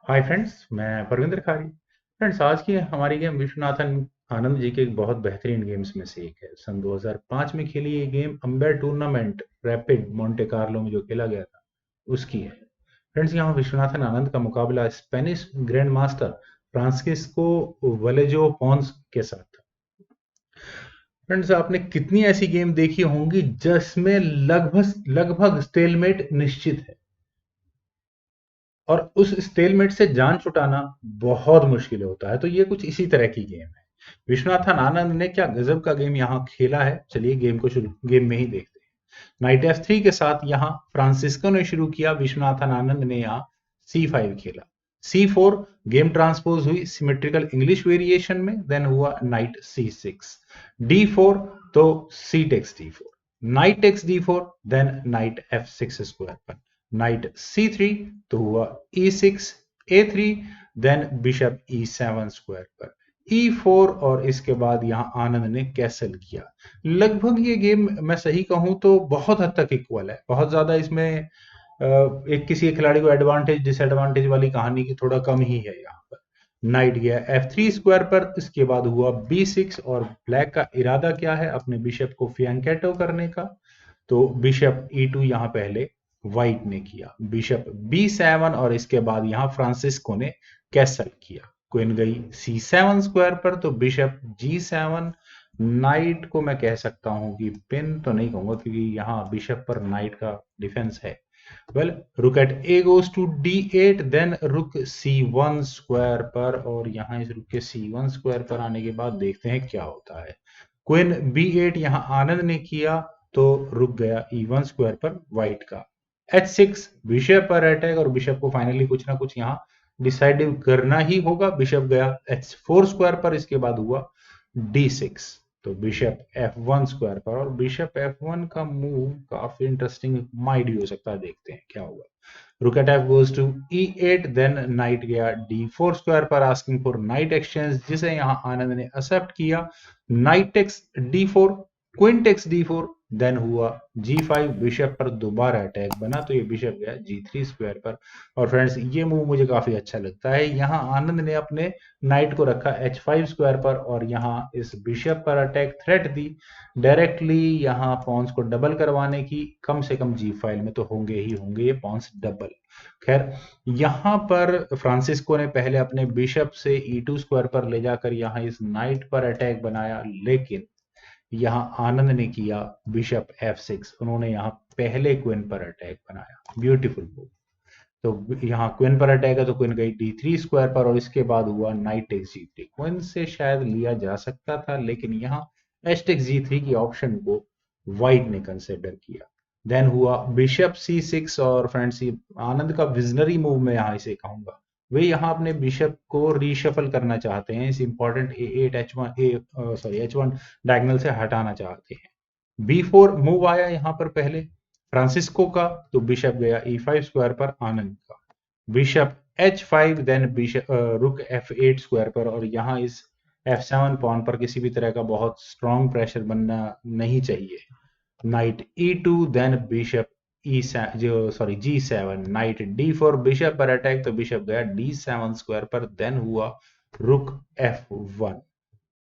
Hi friends, मैं परविंदर खारी। Friends, आज की हमारी गेम विश्वनाथन आनंद जी के एक बहुत बेहतरीन गेम्स में से एक है। सन 2005 में खेली ये game Amber tournament rapid Monte Carlo में जो खेला गया था उसकी है। फ्रेंड्स, यहाँ विश्वनाथन आनंद का मुकाबला Spanish grand master Francisco Vallejo Pons के साथ था। फ्रेंड्स, आपने कितनी ऐसी गेम देखी होंगी जिसमें लगभग लगभग स्टेलमेट निश्चित है और उस स्टेलमेट से जान छुटाना बहुत मुश्किल होता है। तो ये कुछ इसी तरह की गेम है। विश्वनाथन आनंद ने क्या गजब का गेम यहाँ खेला है। चलिए गेम में ही देखते हैं। नाइट F3 के साथ यहाँ फ्रांसिस्को ने शुरू किया, विश्वनाथन आनंद ने यहाँ C5 खेला। C4 गेम ट्रांसपोज हुई सिमेट्रिकल इंग्लिश वेरिएशन में, देन हुआ नाइट C6। D4 तो C takes D4, knight takes D4, then knight F6 square पर नाइट C3 तो हुआ E6, A3, then bishop E7 square पर E4 और इसके बाद यहां आनंद ने कैसल किया। लगभग ये गेम मैं सही कहूं तो बहुत हद तक इक्वल है। बहुत ज्यादा इसमें एक किसी एक खिलाड़ी को एडवांटेज डिसएडवांटेज वाली कहानी की थोड़ा कम ही है। यहाँ पर नाइट गया F3 स्क्वायर पर, इसके बाद हुआ B6 और ब्लैक का इरादा क्या है, अपने बिशप को फियांकेटो करने का। तो बिशप E2 यहाँ पहले व्हाइट ने किया, बिशप B7 और इसके बाद यहाँ फ्रांसिस्को ने कैसल किया। क्वीन गई C7 स्क्वायर पर, तो बिशप G7। नाइट को मैं कह सकता हूं कि पिन तो नहीं कहूंगा क्योंकि यहाँ बिशप पर नाइट का डिफेंस है। Well, rook at A goes to D8, then rook C1 square पर, और यहाँ इस रुक के C1 स्क्वायर पर आने के बाद देखते हैं क्या होता है। क्वीन B8 यहाँ आनंद ने किया, तो रुक गया E1 स्क्वायर पर व्हाइट का। H6 बिशप पर अटैक, और बिशप को फाइनली कुछ ना कुछ यहाँ डिसाइड करना ही होगा। बिशप गया H4 स्क्वायर पर, इसके बाद हुआ D6, तो बिशप F1 स्क्वायर पर, और बिशप F1 का मूव काफी इंटरेस्टिंग माइट भी हो सकता है। देखते हैं क्या होगा। Rook at F goes to E8, then knight गया D4 स्क्वायर पर, आस्किंग फॉर नाइट एक्सचेंज, जिसे यहाँ आनंद ने एक्सेप्ट किया। Knight takes D4, queen takes D4, then हुआ G5, बिशप पर दोबारा अटैक बना, तो ये बिशप गया G3 स्क्वायर पर। और फ्रेंड्स, ये मूव मुझे काफी अच्छा लगता है। यहाँ आनंद ने अपने नाइट को रखा H5 स्क्वायर पर, और यहाँ इस बिशप पर अटैक थ्रेट दी डायरेक्टली यहाँ पॉन्स को डबल करवाने की। कम से कम G फाइल में तो होंगे ही होंगे ये पॉन्स डबल। खैर, यहाँ पर फ्रांसिस्को ने पहले अपने बिशप से E2 स्क्वायर पर ले जाकर यहाँ इस नाइट पर अटैक बनाया, लेकिन यहाँ आनंद ने किया बिशप F6। उन्होंने यहाँ पहले क्वीन पर अटैक बनाया। Beautiful move. तो यहाँ क्वीन पर अटैक है, तो क्वीन गई D3 स्क्वायर पर, और इसके बाद हुआ नाइट टेक्स G3। क्वीन से शायद लिया जा सकता था, लेकिन यहाँ एच टेक्स G3 की ऑप्शन को व्हाइट ने कंसिडर किया। देन हुआ बिशप C6, और फ्रेंड्स, आनंद का विजनरी मूव मैं यहाँ इसे कहूंगा। वे यहाँ अपने बिशप को रीशफल करना चाहते हैं, इस इंपॉर्टेंट A8 H1 डायगोनल से हटाना चाहते हैं। B4 मूव आया यहाँ पर पहले फ्रांसिस्को का, तो बिशप गया E5 स्क्वायर पर आनंद का। बिशप H5, देन बिशप रुक F8 स्क्वायर पर, और यहाँ इस F7 पॉन पर किसी भी तरह का बहुत स्ट्रॉन्ग प्रेशर बनना नहीं चाहिए। Knight E2, then bishop G7, knight D4, bishop पर अटैक, तो बिशप गया D7 स्क्वायर पर, देन हुआ रुक F1,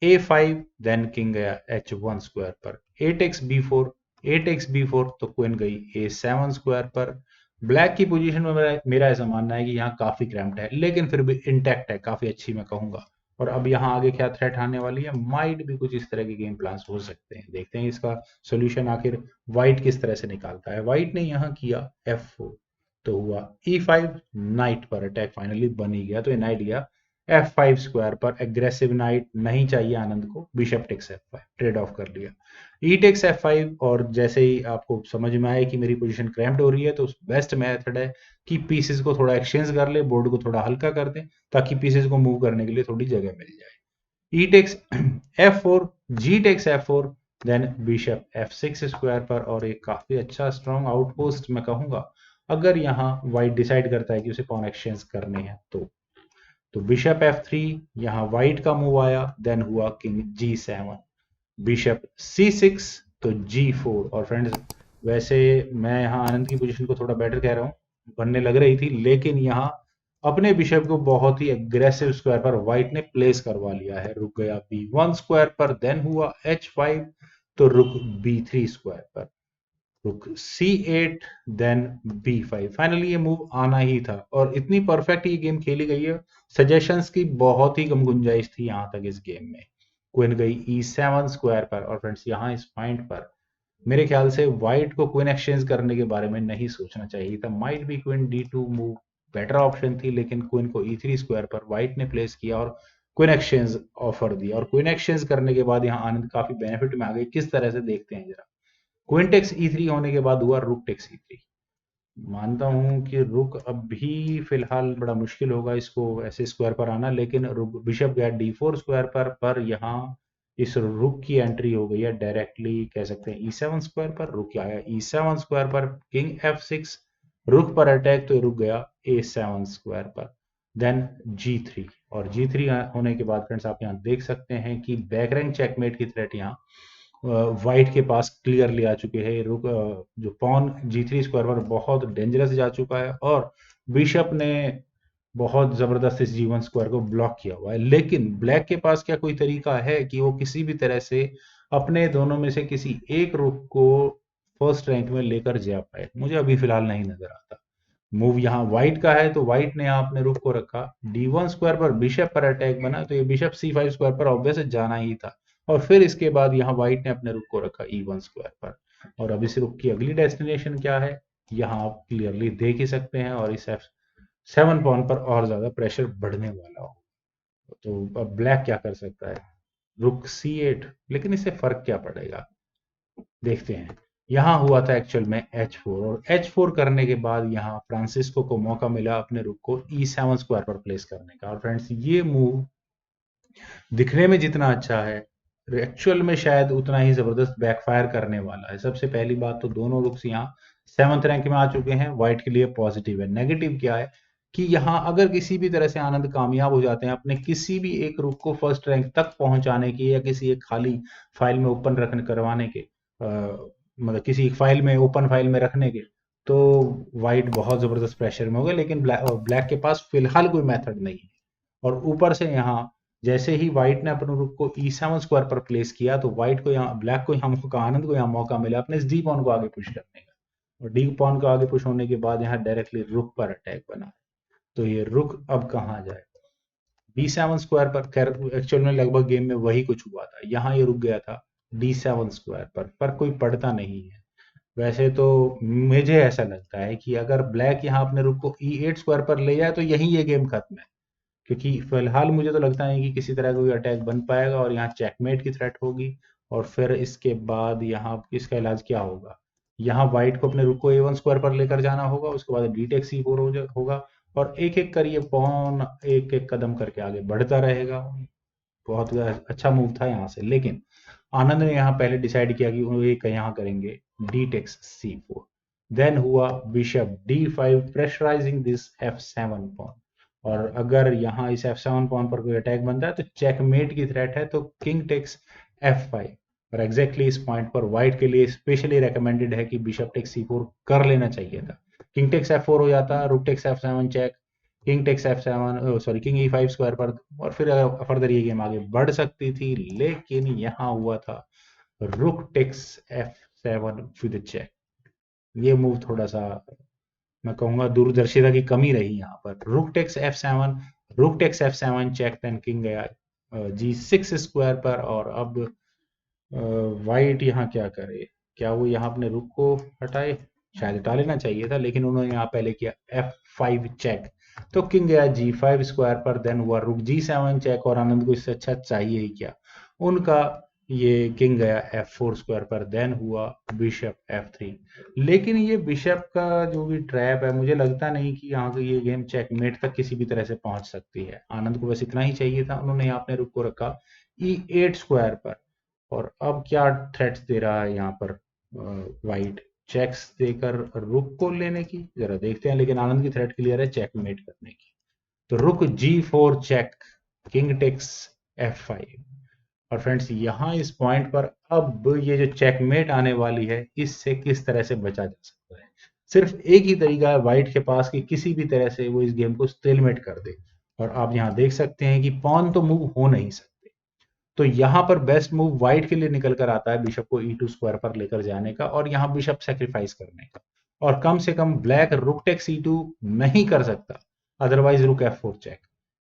A5, देन किंग गया H1 स्क्वायर पर, A takes B4, A takes B4, तो क्वीन गई A7 स्क्वायर पर। ब्लैक की पोजीशन में मेरा ऐसा मानना है कि यहाँ काफी क्रैम्प्ड है, लेकिन फिर भी इंटैक्ट है, काफी अच्छी मैं कहूंगा। और अब यहाँ आगे क्या थ्रेट आने वाली है, माइट भी कुछ इस तरह के गेम प्लान्स हो सकते हैं। देखते हैं इसका सोल्यूशन आखिर व्हाइट किस तरह से निकालता है। व्हाइट ने यहाँ किया F4, तो हुआ E5, नाइट पर अटैक फाइनली बन ही गया, तो ये नाइट गया F5 स्क्वायर पर। एग्रेसिव नाइट नहीं चाहिए आनंद को, bishop takes F5 trade off कर लिया। ई टेक्स F5, और जैसे ही आपको समझ में आए कि मेरी पोजीशन क्रैम्प्ड हो रही है, तो बेस्ट मेथड है कि पीसेस को थोड़ा एक्सचेंज कर ले, बोर्ड को थोड़ा हल्का कर दे, ताकि पीसेस को मूव करने के लिए थोड़ी जगह मिल जाए। E takes F4, g takes F4, then bishop F6 square पर, और एक काफी अच्छा स्ट्रॉन्ग आउटपोस्ट मैं कहूंगा अगर यहाँ व्हाइट डिसाइड करता है कि उसे पॉन एक्सचेंज करने हैं तो बिशप F3, यहाँ व्हाइट का मूव आया, देन हुआ किंग G7, बिशप C6, तो G4। और फ्रेंड्स, वैसे मैं यहाँ आनंद की पोजीशन को थोड़ा बेटर कह रहा हूँ, बनने लग रही थी, लेकिन यहाँ अपने बिशप को बहुत ही एग्रेसिव स्क्वायर पर व्हाइट ने प्लेस करवा लिया है। रुक गया B1 स्क्वायर पर, देन हुआ H5, तो रुक B3 स्क्वायर पर, रुक C8, देन B5। फाइनली ये मूव आना ही था और इतनी परफेक्ट ये गेम खेली गई है, सजेशंस की बहुत ही कम गुंजाइश थी यहां तक इस गेम में। क्वीन गई E7 स्क्वायर पर, और फ्रेंड्स यहाँ इस पॉइंट पर मेरे ख्याल से व्हाइट को क्वीन एक्सचेंज करने के बारे में नहीं सोचना चाहिए था। Might be queen D2 move better option थी, लेकिन क्वीन को E3 स्क्वायर पर व्हाइट ने प्लेस किया और क्वीन एक्सचेंज ऑफर दिया, और क्वीन एक्सचेंज करने के बाद यहाँ आनंद काफी बेनिफिट में आ गए। किस तरह से देखते हैं जरा। क्वीन टेक्स E3 होने के बाद हुआ रुक टेक्स E3। मानता हूं कि रुक अभी फिलहाल बड़ा मुश्किल होगा इसको ऐसे स्क्वायर पर आना, लेकिन रुक बिशप गया D4 स्क्वायर पर यहाँ इस रुक की एंट्री हो गई है डायरेक्टली, कह सकते हैं E7 स्क्वायर पर। रुक आया E7 स्क्वायर पर, किंग F6, रुक पर अटैक, तो रुक गया A7 स्क्वायर पर, देन G3। और G3 होने के बाद फ्रेंड्स आप यहाँ देख सकते हैं कि बैक रैंक चेकमेट की थ्रेट यहाँ व्हाइट के पास क्लियरली आ चुके हैं। रुक जो पॉन G3 स्क्वायर पर बहुत डेंजरस जा चुका है, और बिशप ने बहुत जबरदस्त इस G1 स्क्वायर को ब्लॉक किया हुआ है। लेकिन ब्लैक के पास क्या कोई तरीका है कि वो किसी भी तरह से अपने दोनों में से किसी एक रुक को फर्स्ट रैंक में लेकर जा पाए? मुझे अभी फिलहाल नहीं नजर आता। मूव यहाँ व्हाइट का है, तो व्हाइट ने यहाँ अपने रुक को रखा D1 स्क्वायर पर, बिशप पर अटैक बना, तो ये बिशप C5 स्क्वायर पर ऑब्वियस जाना ही था। और फिर इसके बाद यहाँ व्हाइट ने अपने रुक को रखा E1 स्क्वायर पर। और अब इस रुक की अगली डेस्टिनेशन क्या है, यहाँ आप क्लियरली देख ही सकते हैं, और इस F7 पॉन पर और ज्यादा प्रेशर बढ़ने वाला हो। तो अब ब्लैक क्या कर सकता है, रुक C8, लेकिन इससे फर्क क्या पड़ेगा देखते हैं। यहाँ हुआ था एक्चुअल में H4, और H4 करने के बाद यहाँ फ्रांसिस्को को मौका मिला अपने रुक को E7 स्क्वायर पर प्लेस करने का। और फ्रेंड्स ये मूव दिखने में जितना अच्छा है, एक्चुअल में शायद उतना ही जबरदस्त बैकफायर करने वाला है। सबसे पहली बात तो दोनों रुक्स यहाँ 7th रैंक में आ चुके हैं, व्हाइट के लिए पॉजिटिव है। नेगेटिव क्या है कि यहाँ अगर किसी भी तरह से आनंद कामयाब हो जाते हैं अपने किसी भी एक रुक को फर्स्ट रैंक तक पहुंचाने की, या किसी एक खाली फाइल में ओपन रखने करवाने के, मतलब किसी एक फाइल में ओपन फाइल में रखने के, तो व्हाइट बहुत जबरदस्त प्रेशर में होगा। लेकिन ब्लैक के पास फिलहाल कोई मेथड नहीं है। और ऊपर से यहाँ जैसे ही व्हाइट ने अपने रुक को E7 स्क्वायर पर प्लेस किया, तो व्हाइट को यहाँ ब्लैक को यहाँ मौका, आनंद को यहाँ मौका मिला अपने इस डी पॉन को आगे पुश करने का। और डी पॉन को आगे पुश होने के बाद यहाँ डायरेक्टली रुक पर अटैक बना। तो ये रुक अब कहाँ जाए, B7 स्क्वायर पर। खैर एक्चुअल में लगभग गेम में वही कुछ हुआ था, यहाँ ये रुक गया था D7 स्क्वायर पर कोई पड़ता नहीं है। वैसे तो मुझे ऐसा लगता है कि अगर ब्लैक यहाँ अपने रुक को E8 स्क्वायर पर ले जाए तो यही ये गेम खत्म है, क्योंकि फिलहाल मुझे तो लगता नहीं कि किसी तरह का कोई अटैक बन पाएगा, और यहाँ चेकमेट की थ्रेट होगी। और फिर इसके बाद यहाँ इसका इलाज क्या होगा, यहाँ व्हाइट को अपने रुक को A1 स्क्वायर पर लेकर जाना होगा, उसके बाद डी टेक C4 होगा, और एक एक कर ये पॉन एक एक कदम करके आगे बढ़ता रहेगा। बहुत अच्छा मूव था यहाँ से, लेकिन आनंद ने यहाँ पहले डिसाइड किया कि वो ये यहाँ करेंगे डी टेक्स C4। देन हुआ bishop D5, pressurising this F7 pawn. और अगर यहाँ इस F7 पॉन पर कोई अटैक बनता है तो चेकमेट की थ्रेट है, तो किंग टेक्स F5। और एग्जैक्टली इस पॉइंट पर व्हाइट के लिए स्पेशली रेकमेंडेड है कि बिशप टेक्स C4 कर लेना चाहिए था। किंग टेक्स F4 हो जाता, rook takes F7 check, king takes F7, sorry king E5 square पर, और फिर फर्दर ये गेम आगे बढ़ सकती थी। लेकिन यहाँ हुआ था rook takes F7 with check. ये मूव थोड़ा सा मैं कहूंगा दूरदर्शिता की कमी रही यहाँ पर। रुक टेक्स F7, रुक takes F7 check, then king गया G6 स्क्वायर पर। और अब वाइट यहाँ क्या करे, क्या वो यहाँ अपने रुक को हटाए, शायद हटा लेना चाहिए था, लेकिन उन्होंने यहाँ पहले किया F5 चेक, तो किंग गया G5 स्क्वायर पर, देन हुआ रुक G7 चेक। और आनंद को इससे अच्छा चाहिए ही क्या, उनका ये किंग गया F4 स्क्वायर पर, देन हुआ बिशप F3। लेकिन ये बिशप का जो भी ट्रैप है, मुझे लगता नहीं कि यहाँ की ये गेम चेकमेट तक किसी भी तरह से पहुंच सकती है। आनंद को बस इतना ही चाहिए था, उन्होंने यहाँ अपने रुक को रखा E8 स्क्वायर पर। और अब क्या थ्रेट्स दे रहा है यहाँ पर वाइट, चेक्स देकर रुक को लेने की, जरा देखते हैं। लेकिन आनंद की थ्रेट क्लियर है, चेकमेट करने की। तो रुक G4 check, king takes F5। और फ्रेंड्स यहाँ इस पॉइंट पर अब ये जो चेकमेट आने वाली है, इससे किस तरह से बचा जा सकता है। सिर्फ एक ही तरीका है व्हाइट के पास कि किसी भी तरह से वो इस गेम को स्टेलमेट कर दे। और आप यहाँ देख सकते हैं कि पॉन तो मूव हो नहीं सकते, तो यहाँ पर बेस्ट मूव व्हाइट के लिए निकल कर आता है बिशप को E2 स्क्वायर पर लेकर जाने का और यहाँ बिशप सेक्रीफाइस करने का। और कम से कम ब्लैक रुक टेक्स E2 नहीं कर सकता, अदरवाइज रुक F4 चेक,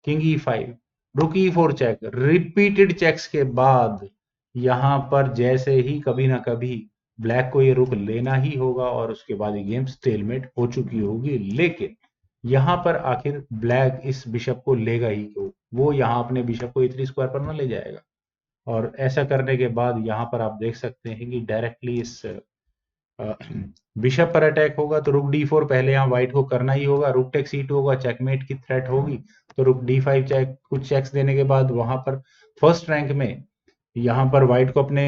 किंग E5, रुक E4 चेक, रिपीटेड चेक्स के बाद यहाँ पर जैसे ही कभी ना कभी ब्लैक को ये रुक लेना ही होगा और उसके बाद ये गेम स्टेलमेट हो चुकी होगी। लेकिन यहाँ पर आखिर ब्लैक इस बिशप को लेगा ही क्यों? वो यहाँ अपने बिशप को E3 स्क्वायर पर ना ले जाएगा। और ऐसा करने के बाद यहाँ पर आप देख सकते हैं कि डायरेक्टली इस बिशप पर अटैक होगा, तो रुक D4 पहले यहाँ व्हाइट को करना ही होगा, रुक टेक C2 होगा, चेकमेट की थ्रेट होगी, तो रुक D5 चेक, कुछ चेक्स देने के बाद वहां पर फर्स्ट रैंक में यहाँ पर व्हाइट को अपने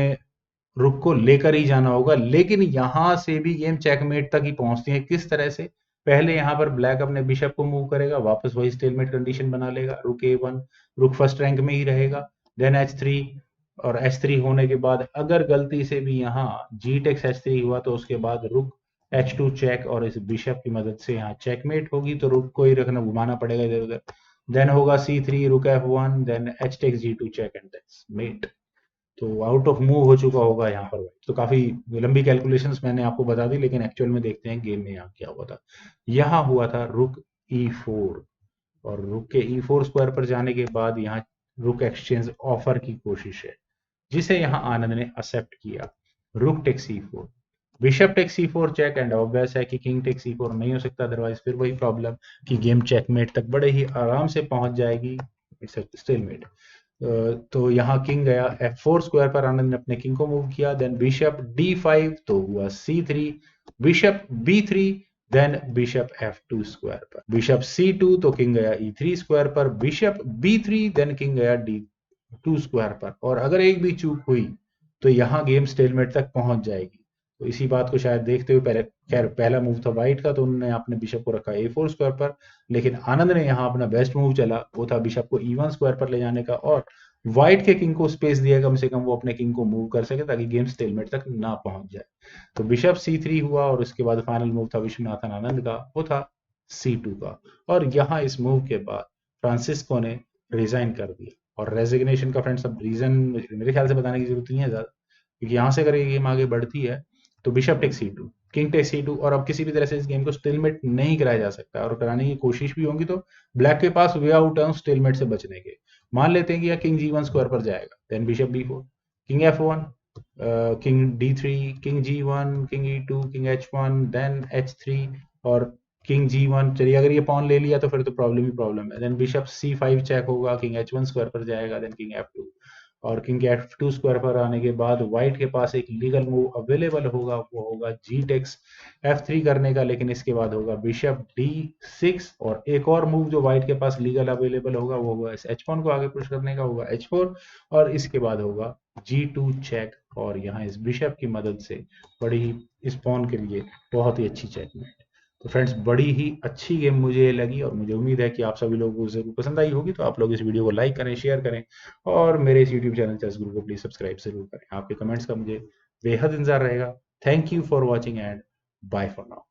रुक को लेकर ही जाना होगा। लेकिन यहां से भी गेम चेकमेट तक ही पहुंचती है। किस तरह से? पहले यहाँ पर ब्लैक अपने बिशप को मूव करेगा, वापस वही स्टेलमेट कंडीशन बना लेगा, रुक A1, रुक फर्स्ट रैंक में ही रहेगा, देन H3, और H3 होने के बाद अगर गलती से भी यहाँ जी टेक्स H3 हुआ तो उसके बाद रुक H2 चेक, और इस बिशप की मदद से यहाँ चेकमेट होगी, तो रुक को ही रखना, घुमाना पड़ेगा इधर उधर। देन होगा C3, rook F1, then H takes G2 check and that's mate. तो आउट ऑफ मूव हो चुका होगा यहाँ पर व्हाइट। तो काफी लंबी कैलकुलेशंस मैंने आपको बता दी, लेकिन एक्चुअल में देखते हैं गेम में यहाँ क्या हुआ था। यहाँ हुआ था रुक E4, और रुक के E4 स्क्वायर पर जाने के बाद यहाँ रुक एक्सचेंज ऑफर की कोशिश है, जिसे यहाँ आनंद ने एक्सेप्ट किया। Rook take C4, bishop take C4 check, and obvious है कि किंग टेक C4 नहीं हो सकता, अदरवाइज फिर वही प्रॉब्लम कि गेम चेकमेट तक बड़े ही आराम से पहुंच जाएगी, स्टेलमेट। तो यहाँ किंग गया F4 स्क्वायर पर, आनंद ने अपने किंग को मूव किया, देन बिशप D5 तो हुआ C3, bishop B3, then bishop F2 square पर, बिशप C2 तो किंग गया E3 स्क्वायर पर, बिशप B3, देन किंग गया D2 स्क्वायर पर। और अगर एक भी चूक हुई तो यहाँ गेम स्टेलमेट तक पहुंच जाएगी। तो इसी बात को शायद देखते हुए, पहले खैर पहला मूव था व्हाइट का, तो उन्होंने अपने बिशप को रखा A4 स्क्वायर पर, लेकिन आनंद ने यहाँ अपना बेस्ट मूव चला, वो था बिशप को E1 स्क्वायर पर ले जाने का, और व्हाइट के किंग को स्पेस दिया कम से कम वो अपने किंग को मूव कर सके ताकि गेम स्टेलमेट तक ना पहुंच जाए। तो बिशप C3 हुआ, और उसके बाद फाइनल मूव था विश्वनाथन आनंद का, वो था C2 का। और यहाँ इस मूव के बाद फ्रांसिस्को ने रिजाइन कर दिया। और रेजिग्नेशन का फ्रेंड्स अब रीजन मेरे ख्याल से बताने की जरूरत नहीं है ज्यादा, क्योंकि यहाँ से अगर ये गेम आगे बढ़ती है तो bishop take C2, king take C2, और अब किसी भी तरह से इस गेम को स्टेलमेट नहीं कराया जा सकता, और कराने की कोशिश भी होंगी तो ब्लैक के पास वे आउट है स्टेलमेट से बचने के। मान लेते हैं कि यह किंग G1 स्क्वायर पर जाएगा, then bishop B4, king F1, king D3, king G1, king E2, king H1, then H3, और किंग G1। चलिए अगर ये पॉन ले लिया तो फिर तो प्रॉब्लम ही प्रॉब्लम है। देन बिशप C5 चेक होगा, किंग H1 स्क्वायर पर जाएगा, देन किंग F2, और किंग F2 स्क्वायर पर आने के बाद व्हाइट के पास एक लीगल मूव अवेलेबल होगा, वो होगा जी टेक्स F3 करने का, लेकिन इसके बाद होगा बिशप D6, और एक और मूव जो व्हाइट के पास लीगल अवेलेबल होगा वो होगा इस H1 को आगे पुश करने का, होगा H4, और इसके बाद होगा G2 चेक, और यहाँ इस बिशप की मदद से बड़ी ही इस पॉन के लिए बहुत ही अच्छी चेकमेट। तो फ्रेंड्स बड़ी ही अच्छी गेम मुझे लगी, और मुझे उम्मीद है कि आप सभी लोगों को जरूर पसंद आई होगी। तो आप लोग इस वीडियो को लाइक करें, शेयर करें, और मेरे इस यूट्यूब चैनल चेस गुरु को प्लीज सब्सक्राइब जरूर करें। आपके कमेंट्स का मुझे बेहद इंतजार रहेगा। Thank you for watching and bye for now.